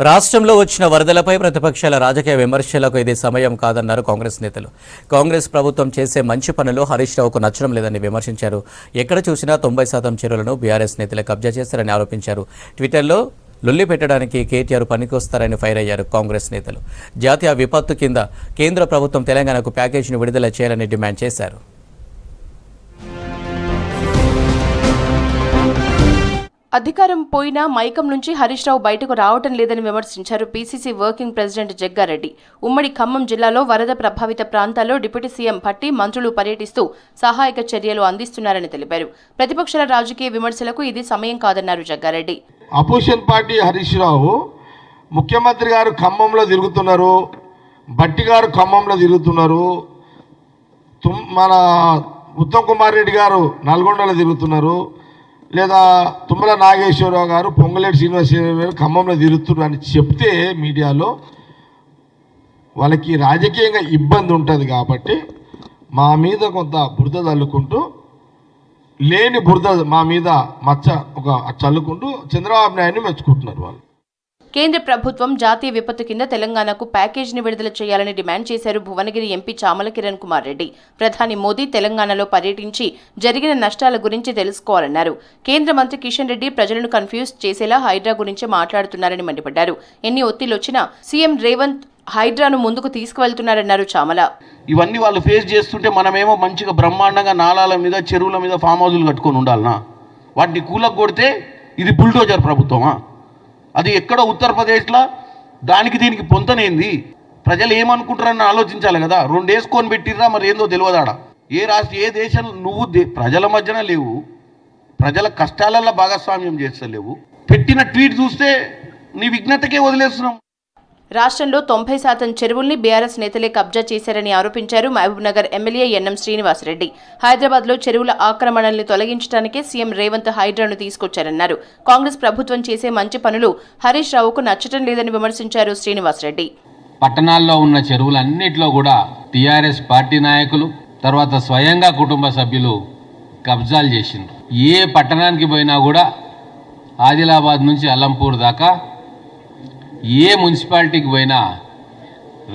రాష్ట్రంలో వచ్చిన వరదలపై ప్రతిపక్షాల రాజకీయ విమర్శలకు ఇది సమయం కాదన్నారు కాంగ్రెస్ నేతలు. కాంగ్రెస్ ప్రభుత్వం చేసే మంచి పనులు హరీష్ రావుకు నచ్చడం లేదని విమర్శించారు. ఎక్కడ చూసినా 90% చెరువులను బీఆర్ఎస్ నేతలే కబ్జా చేశారని ఆరోపించారు. ట్విట్టర్లో లొల్లి పెట్టడానికి కేటీఆర్ పనికొస్తారని ఫైర్ అయ్యారు కాంగ్రెస్ నేతలు. జాతీయ విపత్తు కింద కేంద్ర ప్రభుత్వం తెలంగాణకు ప్యాకేజీని విడుదల చేయాలని డిమాండ్ చేశారు. అధికారం పోయినా మైకం నుంచి హరీష్ రావు బయటకు రావటం లేదని విమర్శించారు పీసీసీ వర్కింగ్ ప్రెసిడెంట్ జగ్గారెడ్డి. ఉమ్మడి ఖమ్మం జిల్లాలో వరద ప్రభావిత ప్రాంతాల్లో డిప్యూటీ సీఎం భట్టి మంత్రులు పర్యటిస్తూ సహాయక చర్యలు అందిస్తున్నారని తెలిపారు. ప్రతిపక్షాల రాజకీయ విమర్శలకు ఇది సమయం కాదన్నారు జగ్గారెడ్డి. అపోజిషన్ పార్టీ హరీష్ రావు ముఖ్యమంత్రి గారు ఖమ్మంలో తిరుగుతున్నారు, భట్టి గారు ఖమ్మంలో తిరుగుతున్నారు, మన ఉత్తమ్ కుమార్ రెడ్డి గారు నల్గొండలో తిరుగుతున్నారు, లేదా తుమ్మల నాగేశ్వరరావు గారు పొంగులేటి శ్రీనివాసరావు గారు ఖమ్మంలో తిరుగుతున్నారు అని చెప్తే మీడియాలో వాళ్ళకి రాజకీయంగా ఇబ్బంది ఉంటుంది. కాబట్టి మా మీద కొంత బురద చల్లుకుంటూ లేని బురద మా మీద మచ్చ ఒక చల్లుకుంటూ చంద్రబాబు నాయుడిని మెచ్చుకుంటున్నారు వాళ్ళు. కేంద్ర ప్రభుత్వం జాతీయ విపత్తు కింద తెలంగాణకు ప్యాకేజీని విడుదల చేయాలని డిమాండ్ చేశారు భువనగిరి ఎంపీ చామల కిరణ్ కుమార్ రెడ్డి. ప్రధాని మోదీ తెలంగాణలో పర్యటించి జరిగిన నష్టాల గురించి తెలుసుకోవాలన్నారు. కేంద్ర మంత్రి కిషన్ రెడ్డి ప్రజలను కన్ఫ్యూజ్ చేసేలా హైడ్రా గురించి మాట్లాడుతున్నారని మండిపడ్డారు. ఎన్ని ఒత్తిళ్లొచ్చినా సీఎం రేవంత్ హైడ్రాను ముందుకు తీసుకువెళ్తున్నారన్నారు చామల. ఇవన్నీ వాళ్ళు ఫేస్ చేస్తుంటే మనమేమో మంచిగా బ్రహ్మాండంగా నాలాల మీద చెరువుల మీద ఫామ్ హౌజులు కట్టుకొని ఉండాలనా? వాటిని కూలకు కొడితే ఇది బుల్డోజర్ ప్రభుత్వమా? అది ఎక్కడో ఉత్తరప్రదేశ్లో దానికి దీనికి పొంతనేంది? ప్రజలు ఏమనుకుంటారని ఆలోచించాలి కదా. 2 వేసుకొని పెట్టిర్రా మరి ఏందో తెలియదాడ. ఏ దేశం నువ్వు ప్రజల మధ్యన లేవు, ప్రజల కష్టాలలో భాగస్వామ్యం చేస్తలేవు. పెట్టిన ట్వీట్ చూస్తే నీ విఘ్నతకే వదిలేస్తున్నాం. రాష్ట్రంలో 90% చెరువుల్ని బీఆర్ఎస్ నేతలే కబ్జా చేశారని ఆరోపించారు మహబూబ్నగర్ ఎమ్మెల్యే ఎన్ఎం శ్రీనివాసరెడ్డి. హైదరాబాద్లో చెరువుల ఆక్రమణల్ని తొలగించడానికే సీఎం రేవంత్ హైడ్రాను తీసుకొచ్చారన్నారు. కాంగ్రెస్ ప్రభుత్వం చేసే మంచి పనులు హరీష్ రావుకు నచ్చటం లేదని విమర్శించారు శ్రీనివాసరెడ్డి. పట్టణాల్లో ఉన్న చెరువులన్నింటిలో కూడా టీఆర్ఎస్ పార్టీ నాయకులు తర్వాత స్వయంగా కుటుంబ సభ్యులు కబ్జాలు చేసిండ్రు. ఏ పట్టణానికి పోయినా కూడా ఆదిలాబాద్ నుంచి అల్లంపూర్ దాకా ఏ మున్సిపాలిటీకి పోయినా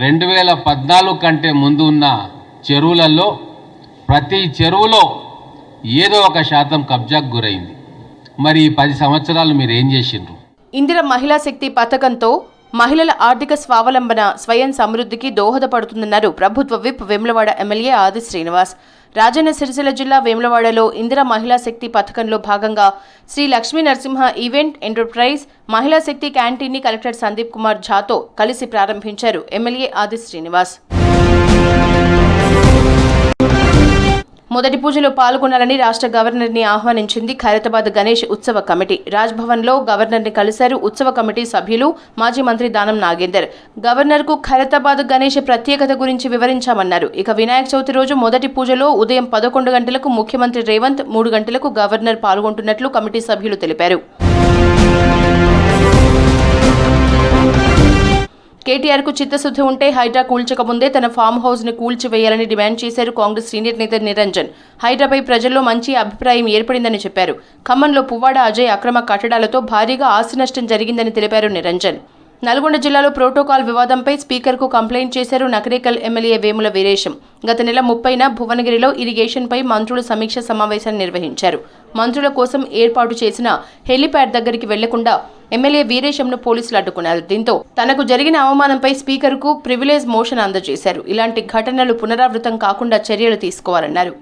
2014 కంటే ముందు ఉన్న చెరువులలో ప్రతి చెరువులో ఏదో ఒక శాతం కబ్జాకు గురైంది. మరి 10 సంవత్సరాలు మీరు ఏం చేసిండ్రు? ఇందిర మహిళా శక్తి పథకంతో మహిళల ఆర్థిక స్వావలంబన స్వయం సమృద్ధికి దోహదపడుతుందన్నారు ప్రభుత్వ విప్ వేములవాడ ఎమ్మెల్యే ఆది శ్రీనివాస్. రాజన్న సిరిసిల్ల జిల్లా వేములవాడలో ఇందిర మహిళా శక్తి పథకంలో భాగంగా శ్రీ లక్ష్మీ నరసింహ ఈవెంట్ ఎంటర్ప్రైజ్ మహిళా శక్తి క్యాంటీన్ని కలెక్టర్ సందీప్ కుమార్ ఝాతో కలిసి ప్రారంభించారు ఎమ్మెల్యే ఆది శ్రీనివాస్. మొదటి పూజలో పాల్గొనాలని రాష్ట్ర గవర్నర్ని ఆహ్వానించింది ఖైరతాబాద్ గణేష్ ఉత్సవ కమిటీ. రాజ్భవన్లో గవర్నర్ని కలిశారు ఉత్సవ కమిటీ సభ్యులు, మాజీ మంత్రి దానం నాగేందర్. గవర్నర్కు ఖైరతాబాద్ గణేష్ ప్రత్యేకత గురించి వివరించామన్నారు. ఇక వినాయక చవితి రోజు మొదటి పూజలో ఉదయం 11 గంటలకు ముఖ్యమంత్రి రేవంత్, 3 గంటలకు గవర్నర్ పాల్గొంటున్నట్లు కమిటీ సభ్యులు తెలిపారు. కేటీఆర్కు చిత్తశుద్ధి ఉంటే హైడ్రా కూల్చకముందే తన ఫామ్ హౌస్ ని కూల్చివేయాలని డిమాండ్ చేశారు కాంగ్రెస్ సీనియర్ నేత నిరంజన్. హైడ్రాపై ప్రజల్లో మంచి అభిప్రాయం ఏర్పడిందని చెప్పారు. ఖమ్మంలో పువ్వాడ అజయ్ అక్రమ కట్టడాలతో భారీగా ఆస్తి నష్టం జరిగిందని తెలిపారు నిరంజన్. నల్గొండ జిల్లాలో ప్రోటోకాల్ వివాదంపై స్పీకర్కు కంప్లైంట్ చేశారు నకరేకల్ ఎమ్మెల్యే వేముల వీరేశం. గత నెల 30న భువనగిరిలో ఇరిగేషన్పై మంత్రులు సమీక్ష సమావేశాన్ని నిర్వహించారు. మంత్రుల కోసం ఏర్పాటు చేసిన హెలిప్యాడ్ దగ్గరికి వెళ్లకుండా ఎమ్మెల్యే వీరేశంను పోలీసులు అడ్డుకున్నారు. దీంతో తనకు జరిగిన అవమానంపై స్పీకర్కు ప్రివిలేజ్ మోషన్ అందజేశారు. ఇలాంటి ఘటనలు పునరావృతం కాకుండా చర్యలు తీసుకోవాలన్నారు.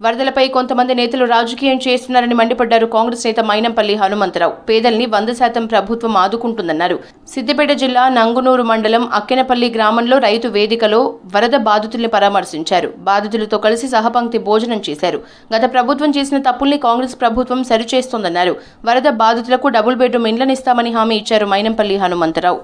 వరదలపై కొంతమంది నేతలు రాజకీయం చేస్తున్నారని మండిపడ్డారు కాంగ్రెస్ నేత మైనంపల్లి హనుమంతరావు. పేదల్ని 100% ప్రభుత్వం ఆదుకుంటుందన్నారు. సిద్దిపేట జిల్లా నంగునూరు మండలం అక్కెనపల్లి గ్రామంలో రైతు వేదికలో వరద బాధితుల్ని పరామర్శించారు. బాధితులతో కలిసి సహపంక్తి భోజనం చేశారు. గత ప్రభుత్వం చేసిన తప్పుల్ని కాంగ్రెస్ ప్రభుత్వం సరిచేస్తోందన్నారు. వరద బాధితులకు డబుల్ బెడ్రూమ్ ఇండ్లనిస్తామని హామీ ఇచ్చారు మైనంపల్లి హనుమంతరావు.